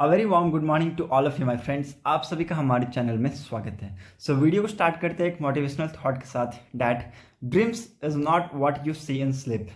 A very warm good morning to all of you my friends. आप सभी का हमारे चैनल में स्वागत है। सो वीडियो को स्टार्ट करते हैं एक मोटिवेशनल थॉट के साथ that dreams is not what you see in sleep,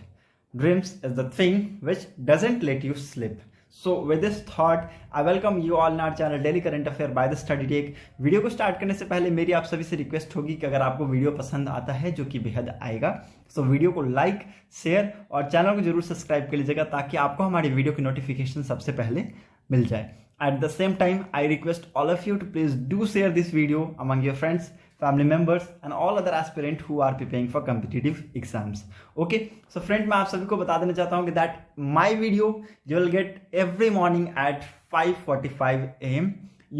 dreams is the thing which doesn't let you sleep. So with this thought I welcome you all in our channel daily current affair by the study tech. Video को start करने से पहले मेरी आप सभी से request होगी कि अगर आपको वीडियो पसंद आता है, जो कि बेहद आएगा, तो वीडियो को लाइक, शेयर और चैनल को जरूर सब्सक्राइब कर लीजिएगा ताकि आपको हमारी वीडियो की नोटिफिकेशन सबसे पहले मिल जाए। At the same time, I request all of you to please do share this video among your friends, family members and all other aspirants who are preparing for competitive exams. Okay, so friend, मैं आप सभी को बता देना चाहता हूँ कि that my video you will get every morning at 5:45 AM.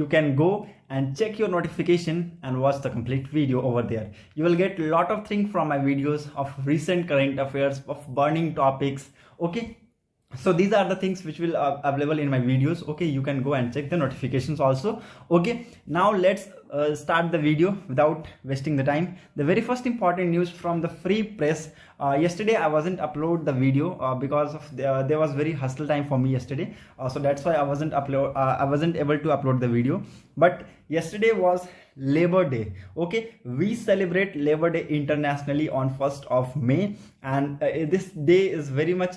You can go and check your notification and watch the complete video over there. You will get a lot of things from my videos of recent current affairs, of burning topics. Okay. So these are the things which will available in my videos. Okay, you can go and check the notifications also. Okay, now let's start the video without wasting the time. The very first important news from the free press. Yesterday I wasn't upload the video because of there was very hustle time for me yesterday, so that's why I wasn't able to upload the video. But yesterday was Labor Day. Okay, we celebrate Labor Day internationally on 1st of May, and this day is very much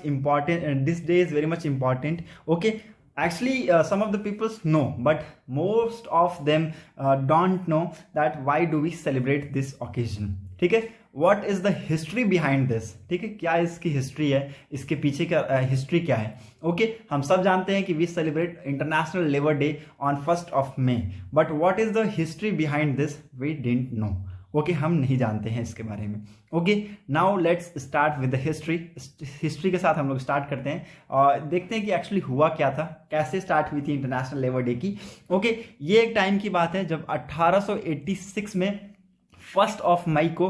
important. Okay, actually some of the people know, but most of them don't know that why do we celebrate this occasion. ठीक है, what is the history behind this? ठीक है, क्या इसकी history है, इसके पीछे का हिस्ट्री क्या है। ओके, हम सब जानते हैं कि we celebrate international labour day on 1st of May, but what is the history behind this we didn't know. Okay, हम नहीं जानते हैं इसके बारे में। Okay, now let's start with the history के साथ हम लोग स्टार्ट करते हैं और देखते हैं कि एक्चुअली हुआ क्या था, कैसे स्टार्ट हुई थी इंटरनेशनल लेबर डे की। ओके, ये एक टाइम की बात है जब 1886 में 1st of May को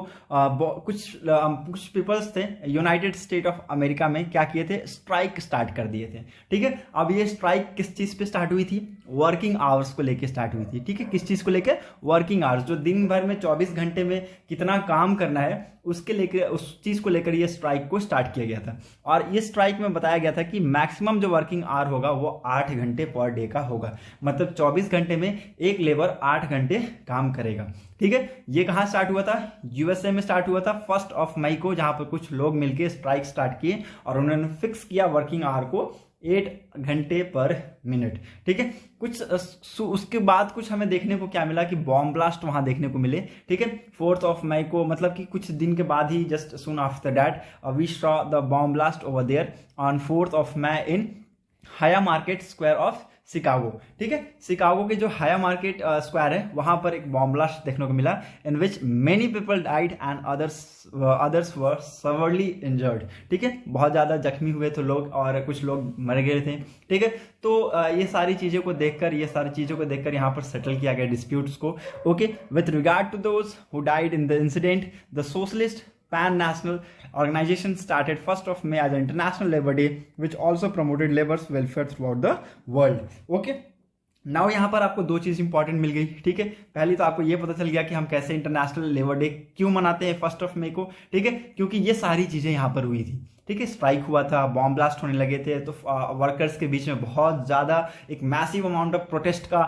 कुछ पीपल्स थे यूनाइटेड स्टेट ऑफ अमेरिका में क्या किए थे, स्ट्राइक स्टार्ट कर दिए थे। ठीक है, अब ये स्ट्राइक किस चीज पे स्टार्ट हुई थी, वर्किंग आवर्स को लेके स्टार्ट हुई थी। ठीक है, किस चीज को लेके, वर्किंग आवर्स, जो दिन भर में 24 घंटे में कितना काम करना है उसके लेकर, उस चीज को लेकर ये स्ट्राइक को स्टार्ट किया गया था। और ये स्ट्राइक में बताया गया था कि मैक्सिमम जो वर्किंग आवर होगा वो 8 घंटे पर डे का होगा, मतलब 24 घंटे में एक लेबर 8 घंटे काम करेगा। ठीक है, ये कहां स्टार्ट हुआ था, यूएसए में स्टार्ट हुआ था 1st of May को, जहां पर कुछ लोग मिलकर स्ट्राइक स्टार्ट किए और उन्होंने फिक्स किया वर्किंग आवर को 8 घंटे पर मिनट। ठीक है, कुछ उसके बाद कुछ हमें देखने को क्या मिला कि बॉम्ब ब्लास्ट वहां देखने को मिले। ठीक है, 4th of May को, मतलब कि कुछ दिन के बाद ही, just soon after that we saw the bomb blast over there on 4th of May in Haymarket square of Chicago. ठीक है, शिकागो के जो हाया मार्केट स्क्वायर है वहां पर एक बॉम्ब ब्लास्ट देखने को मिला in which many people died and others were severely injured. ठीक है, बहुत ज्यादा जख्मी हुए थे लोग और कुछ लोग मर गए थे। ठीक है, तो ये सारी चीजों को देखकर यहाँ पर सेटल किया गया डिस्प्यूट्स को। Okay, with regard to those who died in the incident, the socialist Pan-National Organization started 1st of May as an International Labor Day, which also promoted labor's welfare throughout the world. Okay. Now यहाँ पर आपको दो चीज important मिल गई। ठीक है, पहली तो आपको ये पता चल गया कि हम कैसे इंटरनेशनल लेबर डे क्यों मनाते हैं 1st of May को। ठीक है, क्योंकि ये सारी चीजें यहाँ पर हुई थी। ठीक है, स्ट्राइक हुआ था, बॉम्ब ब्लास्ट होने लगे थे, तो वर्कर्स के बीच में बहुत ज्यादा एक मैसिव अमाउंट ऑफ प्रोटेस्ट का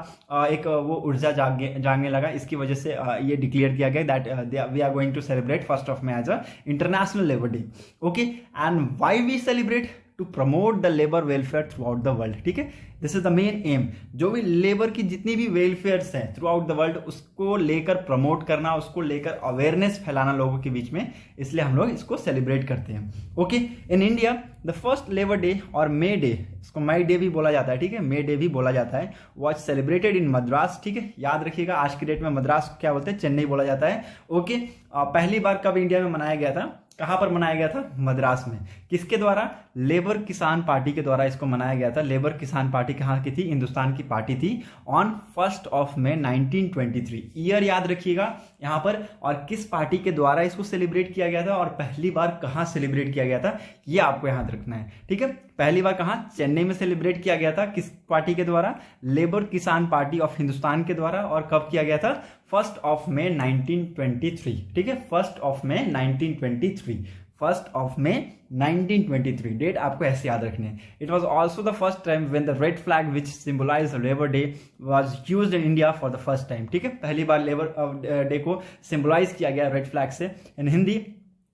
एक वो ऊर्जा जागने लगा। इसकी वजह से ये डिक्लेयर किया गया that we are going to celebrate 1st of May as a international labour day. Okay, and why we celebrate, to promote the labour welfare through the world. ठीक है, this is the main aim, जो भी labour की जितनी भी welfares हैं through out the world उसको लेकर प्रमोट करना, उसको लेकर अवेयरनेस फैलाना लोगों के बीच में, इसलिए हम लोग इसको सेलिब्रेट करते हैं। Okay, in India the first labour day और मे डे, इसको मई डे भी बोला जाता है। ठीक है, मे डे भी बोला जाता है, वॉज सेलिब्रेटेड इन मद्रास। ठीक है, याद रखिएगा आज की डेट में मद्रास को क्या बोलते हैं, चेन्नई बोला जाता है। ओके, पहली बार कब इंडिया में मनाया गया था, कहां पर मनाया गया था, मद्रास में। किसके द्वारा, लेबर किसान पार्टी के द्वारा इसको मनाया गया था। लेबर किसान पार्टी कहां की थी, हिंदुस्तान की पार्टी थी, on 1st of May 1923। Year याद रखिएगा यहां पर, और किस पार्टी के द्वारा इसको सेलिब्रेट किया गया था और पहली बार कहां सेलिब्रेट किया गया था, ये आपको याद रखना है। ठीक है, पहली बार कहां, चेन्नई में सेलिब्रेट किया गया था, किस पार्टी के द्वारा, लेबर किसान पार्टी ऑफ हिंदुस्तान के द्वारा, और कब किया गया था, 1st of May 1923। ठीक है, 1st of May 1923। 1 May 1923। Date आपको ऐसे याद रखनी है। It was also the first time when the red flag which symbolize Labour Day was used in India for the first time. ठीक है, पहली बार लेबर डे को सिंबलाइज किया गया रेड फ्लैग से। In Hindi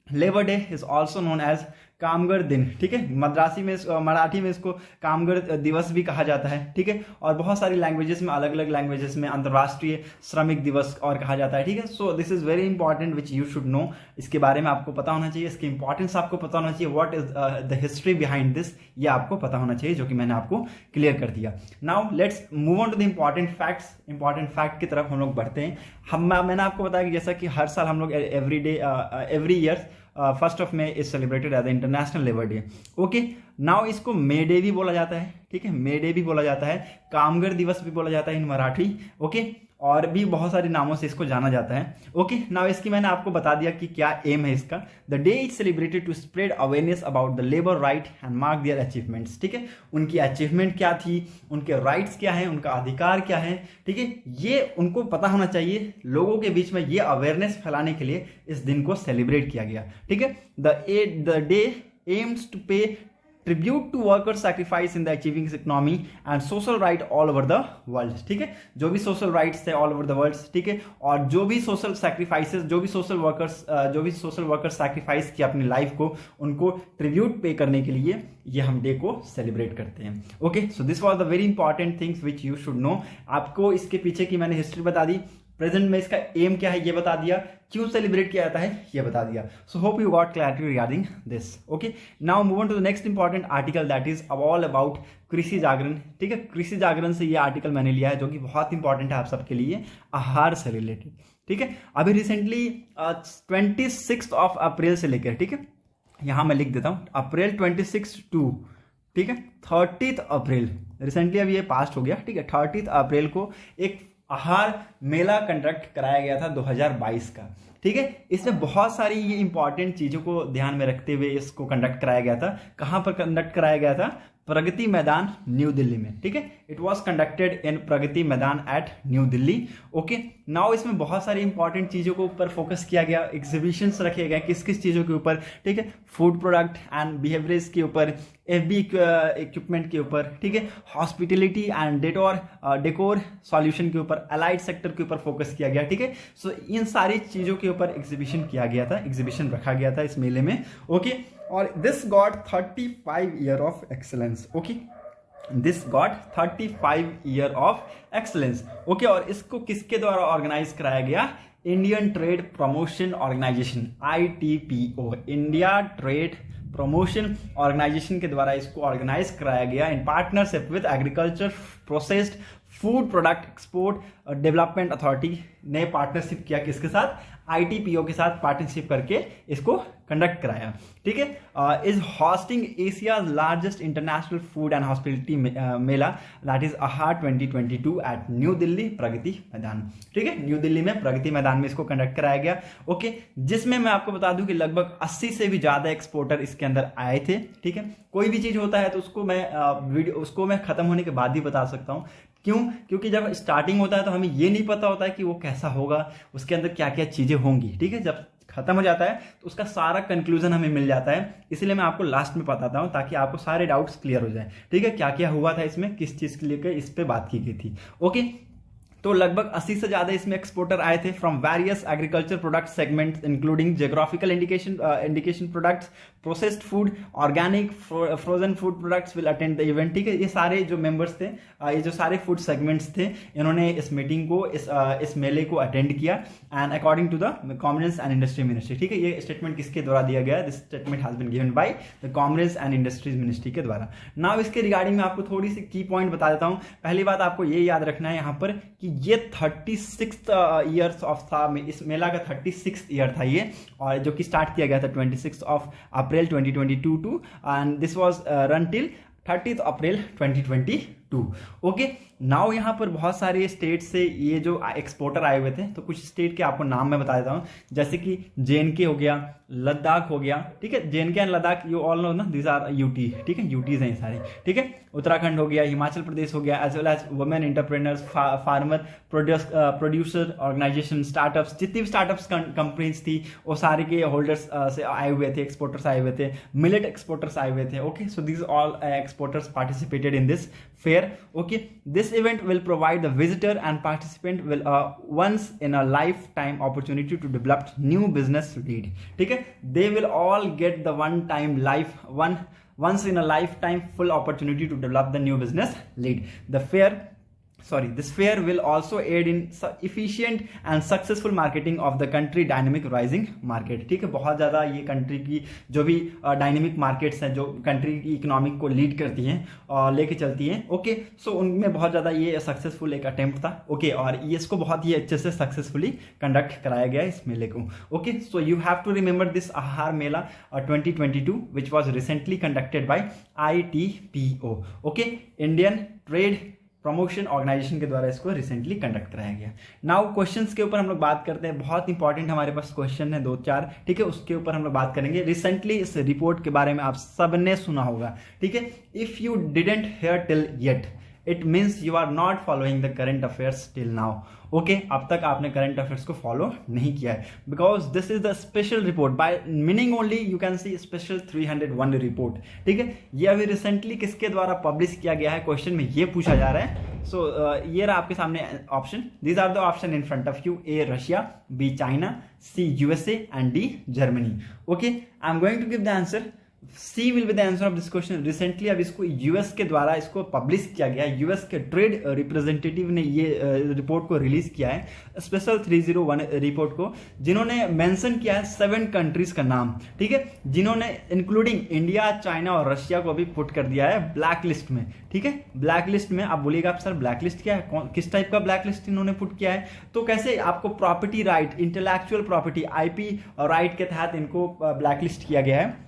Labour Day is also known as कामगर दिन। ठीक है, मराठी में इसको कामगर दिवस भी कहा जाता है। ठीक है, और बहुत सारी लैंग्वेजेस में, अलग अलग लैंग्वेजेस में अंतर्राष्ट्रीय श्रमिक दिवस और कहा जाता है। ठीक है, so this is very important which you should know. इसके बारे में आपको पता होना चाहिए, इसकी इंपॉर्टेंस आपको पता होना चाहिए, what is the history behind this, ये आपको पता होना चाहिए, जो कि मैंने आपको क्लियर कर दिया। Now let's move on to the important facts. Important fact की तरफ हम लोग बढ़ते हैं। मैंने आपको बताया कि जैसा कि हर साल हम लोग every year 1 May is celebrated as the international labour day. Okay, now इसको मे डे भी बोला जाता है। ठीक है, मे डे भी बोला जाता है, कामगर दिवस भी बोला जाता है इन मराठी। ओके, और भी बहुत सारे नामों से इसको जाना जाता है। ओके, नाउ इसकी मैंने आपको बता दिया कि क्या एम है इसका। The day is celebrated to spread awareness about the labour right and mark their achievements. ठीक है, उनकी अचीवमेंट क्या थी, उनके राइट्स क्या है, उनका अधिकार क्या है। ठीक है, ये उनको पता होना चाहिए। लोगों के बीच में ये अवेयरनेस फैलाने के लिए इस दिन को सेलिब्रेट किया गया। ठीक है, the day aims to pay tribute to workers sacrifice in the achieving economy and social right all over the world. ठीक है, जो भी सोशल राइट्स थे ऑल ओवर द वर्ल्ड। ठीक है, और जो भी सोशल सैक्रिफाइसेस, जो भी सोशल वर्कर्स सैक्रिफाइस किया अपनी लाइफ को, उनको ट्रिब्यूट पे करने के लिए ये हम डे को सेलिब्रेट करते हैं। Okay, so this was the very important things which you should know. आपको इसके पीछे की मैंने हिस्ट्री बता दी, प्रेजेंट में इसका एम क्या है ये बता दिया, क्यों सेलिब्रेट किया जाता है ये बता दिया। So hope you got clarity regarding this. Okay, now move on to the next important article, that is all about Krishi Jagran. ठीक है, कृषि जागरण से ये आर्टिकल मैंने लिया है, जो कि बहुत इंपॉर्टेंट है आप सबके लिए, आहार से रिलेटेड। ठीक है, अभी रिसेंटली 26 अप्रैल से लेकर, ठीक है, यहां मैं लिख देता हूं, अप्रैल 26 टू, ठीक है, 30 अप्रैल, रिसेंटली अभी ये पास्ट हो गया। ठीक है, 30 अप्रैल को एक आहार मेला कंडक्ट कराया गया था 2022 का। ठीक है, इसमें बहुत सारी ये इंपॉर्टेंट चीजों को ध्यान में रखते हुए इसको कंडक्ट कराया गया था। कहां पर कंडक्ट कराया गया था? प्रगति मैदान, न्यू दिल्ली में। ठीक है, it was conducted in Pragati Maidan at new Delhi. Okay, now इसमें बहुत सारी इंपॉर्टेंट चीजों के ऊपर फोकस किया गया, एग्जीबिशंस रखे गए, किस किस चीजों के ऊपर। ठीक है, फूड प्रोडक्ट एंड बिहेवियर्स के ऊपर, एफबी इक्विपमेंट के ऊपर, ठीक है, हॉस्पिटलिटी एंड डेकोर सॉल्यूशन के ऊपर, अलाइड सेक्टर के ऊपर फोकस किया गया। ठीक है, सो इन सारी चीजों के ऊपर एग्जीबिशन किया गया था, एग्जीबिशन रखा गया था इस मेले में। ओके, और this got 35 year of excellence. Okay, this got 35 year of excellence. Okay, और इसको किसके द्वारा ऑर्गेनाइज कराया गया? Indian trade promotion organisation, ITPO, India trade promotion organisation के द्वारा इसको ऑर्गेनाइज कराया गया in partnership with agriculture processed food product export development authority ने पार्टनरशिप किया, किसके साथ? ITPO के साथ पार्टनरशिप करके इसको कंडक्ट कराया। ठीक है, is hoisting Asia largest international food and hospitality Mela, that is आहार 2022 एट न्यू दिल्ली प्रगति मैदान। ठीक है, न्यू दिल्ली में प्रगति मैदान में इसको कंडक्ट कराया गया। ओके, जिसमें मैं आपको बता दूं कि लगभग 80 से भी ज्यादा एक्सपोर्टर इसके अंदर आए थे। ठीक है, कोई भी चीज होता है तो उसको मैं खत्म होने के बाद ही बता सकता हूं। क्यों? क्योंकि जब स्टार्टिंग होता है तो हमें ये नहीं पता होता है कि वो कैसा होगा, उसके अंदर क्या क्या चीजें होंगी। ठीक है, जब खत्म हो जाता है तो उसका सारा कंक्लूजन हमें मिल जाता है, इसलिए मैं आपको लास्ट में बताता हूं ताकि आपको सारे डाउट्स क्लियर हो जाए। ठीक है, क्या क्या हुआ था इसमें, किस चीज के लिए इस पे बात की गई थी। ओके, तो लगभग 80 से ज्यादा इसमें एक्सपोर्टर आए थे from various agriculture product segments including geographical indication products, processed food, organic, frozen food products will attend the event. ठीक है, ये सारे जो मेंबर्स थे, ये जो सारे फूड सेगमेंट्स थे, इन्होंने इस मीटिंग को, इस मेले को अटेंड किया and according to the commerce and industry ministry. ठीक है, ये स्टेटमेंट किसके द्वारा दिया गया? This statement has been given by the commerce and industries ministry के द्वारा। नाउ इसके रिगार्डिंग में आपको थोड़ी सी की पॉइंट बता देता हूं। पहली बात आपको ये याद रखना है यहाँ पर कि ये 36 ईयर्स ऑफ था, इस मेला का 36 ईयर था ये, और जो कि स्टार्ट किया गया था 26 April 2022 to, and this was run till 30 April 2022। Okay, now यहाँ पर बहुत सारे स्टेट से ये जो एक्सपोर्टर आए हुए थे, तो कुछ स्टेट के आपको नाम मैं बता देता हूँ, जैसे कि JNK हो गया, लद्दाख हो गया, ठीक है, JNK and Ladakh you all know ना, दिस आर यूटी, ठीक है, यूटीज हैं ये सारे, ठीक है, उत्तराखंड हो गया, हिमाचल प्रदेश हो गया, as well as women entrepreneurs, farmer producer organisation, startups, जितनी भी स्टार्टअप्स कंपनीज थी वो सारे के होल्डर्स से आए हुए थे, एक्सपोर्टर्स आए हुए थे, मिलेट एक्सपोर्टर्स आए हुए थे। Okay, so this all exporters participated in this fair. Okay, this event will provide the visitor and participant will once in a lifetime opportunity to develop new business lead. ठीक है, they will all get the once in a lifetime full opportunity to develop the new business lead. This fair will also aid in efficient and successful marketing of the country dynamic rising market. ठीक है, बहुत ज़्यादा ये country की जो भी dynamic markets हैं, जो कंट्री की इकोनॉमिक को लीड करती हैं और लेके चलती हैं। ओके, सो उनमें बहुत ज़्यादा ये सक्सेसफुल एक अटेम्प्ट था। ओके, और ये इसको बहुत ही अच्छे से सक्सेसफुली कंडक्ट कराया गया इस मेले को। Okay, so you have to remember this Aahar Mela 2022 which was recently conducted by ITPO। Okay, Indian trade promotion organisation के द्वारा इसको रिसेंटली कंडक्ट कराया गया। नाउ क्वेश्चंस के ऊपर हम लोग बात करते हैं, बहुत इंपॉर्टेंट हमारे पास क्वेश्चन है 2-4, ठीक है, उसके ऊपर हम लोग बात करेंगे। रिसेंटली इस रिपोर्ट के बारे में आप सबने सुना होगा, ठीक है, if you didn't hear till yet it means you are not following the current affairs till now. Okay, अब तक आपने करंट अफेयर्स को फॉलो नहीं किया है, because this is the special report by meaning only you can see special 301 report. ठीक है, ये अभी रिसेंटली किसके द्वारा पब्लिश किया गया है, क्वेश्चन में ये पूछा जा रहा है। सो ये रहा आपके सामने option, these are the option in front of you, A Russia, B China, C USA and D Germany. Okay, I am going to give the answer, C will be the answer of this question। Recently अब इसको US के द्वारा इसको publish किया गया है, US के trade representative ने ये रिपोर्ट को रिलीज किया है, स्पेशल 301 रिपोर्ट को, जिन्होंने मेंशन किया है 7 कंट्रीज का नाम, ठीक है, जिन्होंने इंक्लूडिंग इंडिया, चाइना और रशिया को भी पुट कर दिया है ब्लैक लिस्ट में। ठीक है, ब्लैक लिस्ट में आप बोलिएगा आप सर ब्लैक लिस्ट क्या है, किस टाइप का ब्लैक लिस्ट इन्होंने पुट किया है, तो कैसे आपको property right, intellectual property IP right के तहत इनको ब्लैक लिस्ट किया गया है।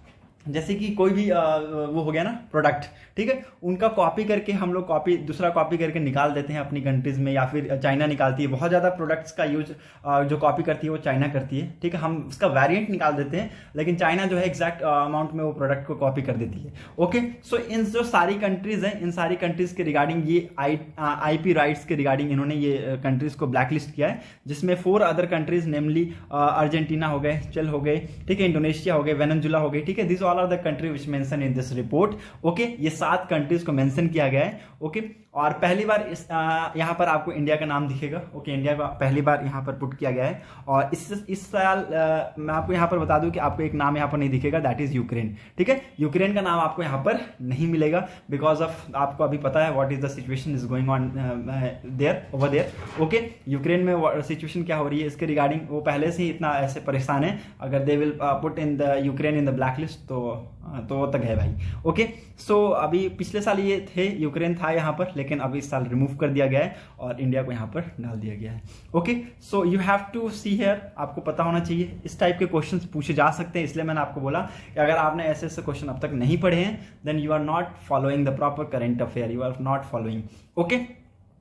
जैसे कि कोई भी वो हो गया ना प्रोडक्ट, ठीक है, उनका कॉपी करके हम लोग दूसरा कॉपी करके निकाल देते हैं अपनी कंट्रीज में, या फिर चाइना निकालती है, बहुत ज्यादा प्रोडक्ट्स का यूज जो कॉपी करती है वो चाइना करती है। ठीक है, हम उसका वेरिएंट निकाल देते हैं, लेकिन चाइना जो है एग्जैक्ट अमाउंट में वो प्रोडक्ट को कॉपी कर देती है। ओके, सो इन जो सारी कंट्रीज हैं, इन सारी कंट्रीज के रिगार्डिंग ये IP राइट्स के रिगार्डिंग इन्होंने ये कंट्रीज को ब्लैक लिस्ट किया है, जिसमें 4 अदर कंट्रीज नेमली अर्जेंटीना हो गए, चल हो गए, ठीक है, इंडोनेशिया हो गए, वेनेजुला हो गई, ठीक है, this all are the country which mention in this report. Okay, ये 7 कंट्रीज को मेंशन किया गया है। ओके, और पहली बार यहाँ पर आपको इंडिया का नाम दिखेगा। ओके, इंडिया का पहली बार यहाँ पर पुट किया गया है, और इस साल मैं आपको यहाँ पर बता दूं कि आपको एक नाम यहाँ पर नहीं दिखेगा, दैट इज यूक्रेन। ठीक है, यूक्रेन का नाम आपको यहाँ पर नहीं मिलेगा, बिकॉज ऑफ आपको अभी पता है what is the situation is going on there over there. Okay, Ukraine में सिचुएशन क्या हो रही है इसके रिगार्डिंग, वो पहले से ही इतना ऐसे परेशान है, अगर they will put in the Ukraine in the black list तो तक है भाई। ओके, सो अभी पिछले साल ये थे, यूक्रेन था यहाँ पर, लेकिन अभी इस साल रिमूव कर दिया गया है और इंडिया को यहाँ पर डाल दिया गया है। Okay, so you have to see here, आपको पता होना चाहिए इस टाइप के क्वेश्चंस पूछे जा सकते हैं, इसलिए मैंने आपको बोला कि अगर आपने ऐसे क्वेश्चन अब तक नहीं पढ़े हैं, then you are not following the proper current affair, you are not following. Okay,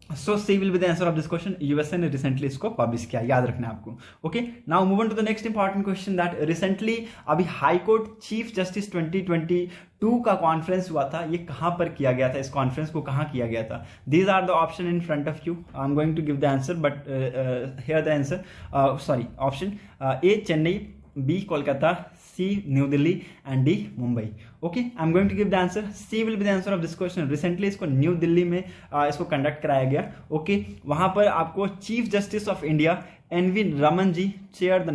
so C will be the answer of this question। USA ने रिसेंटली इसको पब्लिश किया, याद रखना है आपको। Okay, now move on to the next important question, that recently अभी high court chief justice 2022 का conference हुआ था, ये कहां पर किया गया था, इस कॉन्फ्रेंस को कहां किया गया था। These are the option in front of you, I am going to give the answer, but here the answer, sorry, option A Chennai, B Kolkata, C New Delhi and D Mumbai. Okay, I am going to give the answer, C will be the answer of this question. Recently इसको New Delhi में इसको conduct कराया गया। Okay, वहां पर आपको chief justice of India NV Raman ji chaired the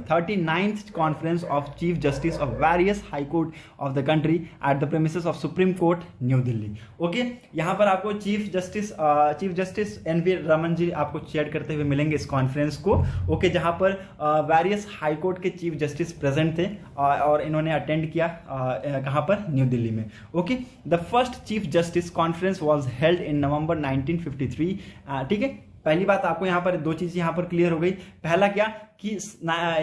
39th conference of Chief Justice of various High Court of the country at the premises of Supreme Court, New Delhi। Okay, यहाँ पर आपको chief justice NV Raman जी आपको chair करते हुए मिलेंगे इस conference को। Okay, जहाँ पर वेरियस हाई कोर्ट के चीफ जस्टिस प्रेजेंट थे और इन्होंने अटेंड किया कहाँ पर, न्यू दिल्ली में। Okay, the first chief justice conference was held in November 1953। ठीक है, पहली बात आपको यहाँ पर 2 चीज यहाँ पर क्लियर हो गई। पहला क्या कि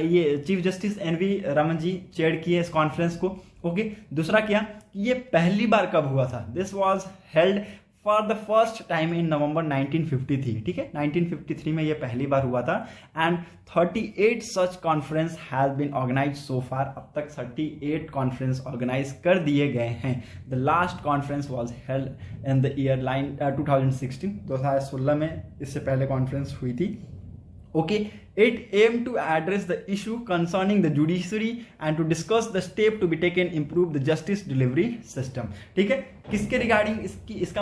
ये chief justice NV Raman ji chair किए इस कॉन्फ्रेंस को। ओके, दूसरा क्या कि ये पहली बार कब हुआ था, this was held for the first time in November 1953, ठीक है, 1953 में ये पहली बार हुआ था। And 38 such conference has been organize so far, अब तक 38 कॉन्फ्रेंस ऑर्गेनाइज कर दिए गए हैं। The last conference was held in the year 2016 में इससे पहले कॉन्फ्रेंस हुई थी। Okay, it aimed to address the issue concerning the judiciary and to discuss the step to be taken improve the justice delivery system. ठीक है, किसके regarding इसका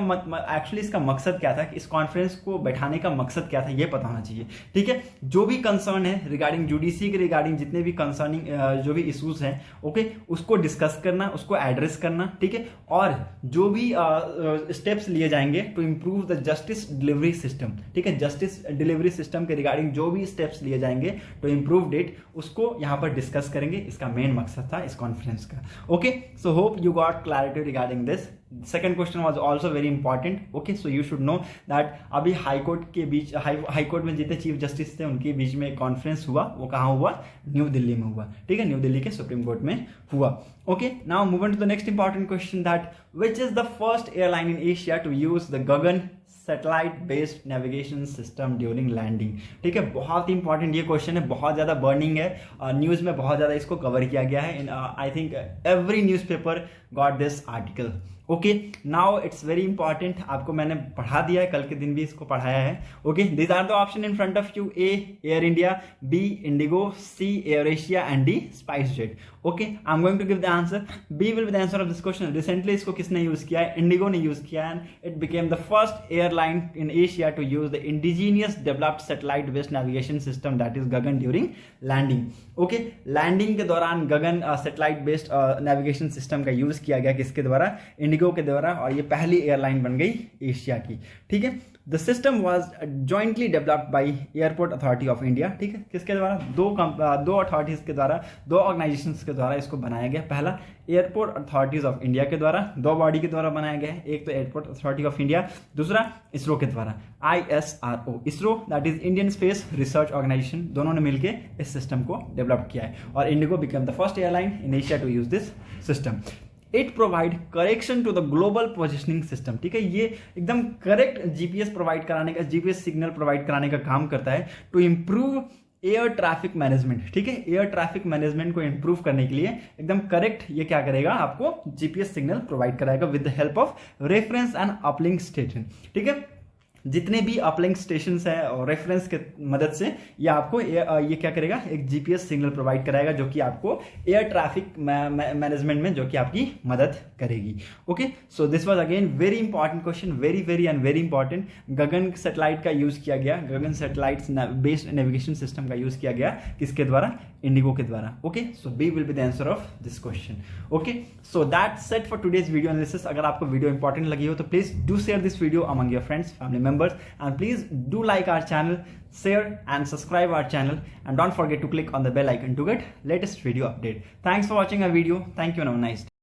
actually इसका मकसद क्या था, इस कॉन्फ्रेंस को बैठाने का मकसद क्या था, ये पता होना चाहिए। ठीक है, जो भी कंसर्न है रिगार्डिंग जुडिशरी के रिगार्डिंग जितने भी कंसर्निंग जो भी इश्यूज हैं, ओके, उसको डिस्कस करना, उसको एड्रेस करना, ठीक है, और जो भी स्टेप्स लिए जाएंगे to improve the justice delivery system, ठीक है, जस्टिस डिलीवरी सिस्टम के रिगार्डिंग जो भी स्टेप्स लिए जाएंगे टू इम्प्रूव इट, उसको यहां पर डिस्कस करेंगे। इसका मेन मकसद था इस कॉन्फ्रेंस का। Okay, so hope you got clarity regarding this. Second question was also very important. Okay, so you should know that अभी हाईकोर्ट के बीच हाईकोर्ट में जितने चीफ जस्टिस थे उनके बीच में एक कॉन्फ्रेंस हुआ, वो कहां हुआ, न्यू दिल्ली में हुआ। ठीक है, न्यू दिल्ली के सुप्रीम कोर्ट में हुआ। Okay, now move on to the next important question that which is the first airline in Asia to use the Gagan satellite based navigation system during landing. ठीक है, बहुत ही इंपॉर्टेंट ये क्वेश्चन है, बहुत ज्यादा बर्निंग है, न्यूज में बहुत ज्यादा इसको कवर किया गया है। In I think every newspaper got this article. Okay, now it's very important, आपको मैंने पढ़ा दिया है, कल के दिन भी इसको पढ़ाया है। Okay, this are the option in front of you, A Air India, B IndiGo, C Air Asia and D SpiceJet. Okay, I am going to give the answer. B will be the answer of this question. Recently इसको किसने use किया है, Indigo ने use किया है। It became the first airline in Asia to use the indigenous developed satellite based navigation system that is Gagan during landing. Okay, landing के दौरान Gagan satellite based navigation system का यूज किया गया, किसके द्वारा, इंडिगो के द्वारा, और ये पहली एयरलाइन बन गई एशिया की। ठीक है, the system was jointly developed by airport authority of India. ठीक है, किसके द्वारा, दो अथॉरिटीज के द्वारा, दो ऑर्गेनाइजेशंस के द्वारा इसको बनाया गया। पहला एयरपोर्ट अथॉरिटीज ऑफ इंडिया के द्वारा, दो बॉडी के द्वारा बनाया गया है, एक तो एयरपोर्ट अथॉरिटी ऑफ इंडिया, दूसरा इसरो के द्वारा, ISRO, ISRO that is Indian space research organisation, दोनों ने मिलकर इस सिस्टम को डेवलप किया है। और IndiGo become the first airline in Asia to use this system. It provide correction to the global positioning system. ठीक है, ये एकदम करेक्ट जीपीएस प्रोवाइड कराने का, जीपीएस सिग्नल प्रोवाइड कराने का काम करता है to improve air traffic management. ठीक है, एयर ट्रैफिक मैनेजमेंट को इंप्रूव करने के लिए एकदम करेक्ट ये क्या करेगा, आपको जीपीएस सिग्नल प्रोवाइड कराएगा with the help of reference and uplink station. ठीक है, जितने भी अपलिंक स्टेशन है और रेफरेंस के मदद से ये आपको ये क्या करेगा, एक जीपीएस सिग्नल प्रोवाइड कराएगा जो कि आपको एयर ट्रैफिक मैनेजमेंट में जो कि आपकी मदद करेगी। Okay, so this was again very important question, very very and very important. Gagan satellite का यूज किया गया, Gagan satellite based navigation system का यूज किया गया, किसके द्वारा, इंडिगो के द्वारा। Okay, so B will be the answer of this question. Okay, so that's it for today's video analysis. अगर आपको वीडियो इंपॉर्टेंट लगी हो तो please do share this video among your friends, family members, and please do like our channel, share and subscribe our channel, and don't forget to click on the bell icon to get latest video update. Thanks for watching our video. Thank you and have a nice day.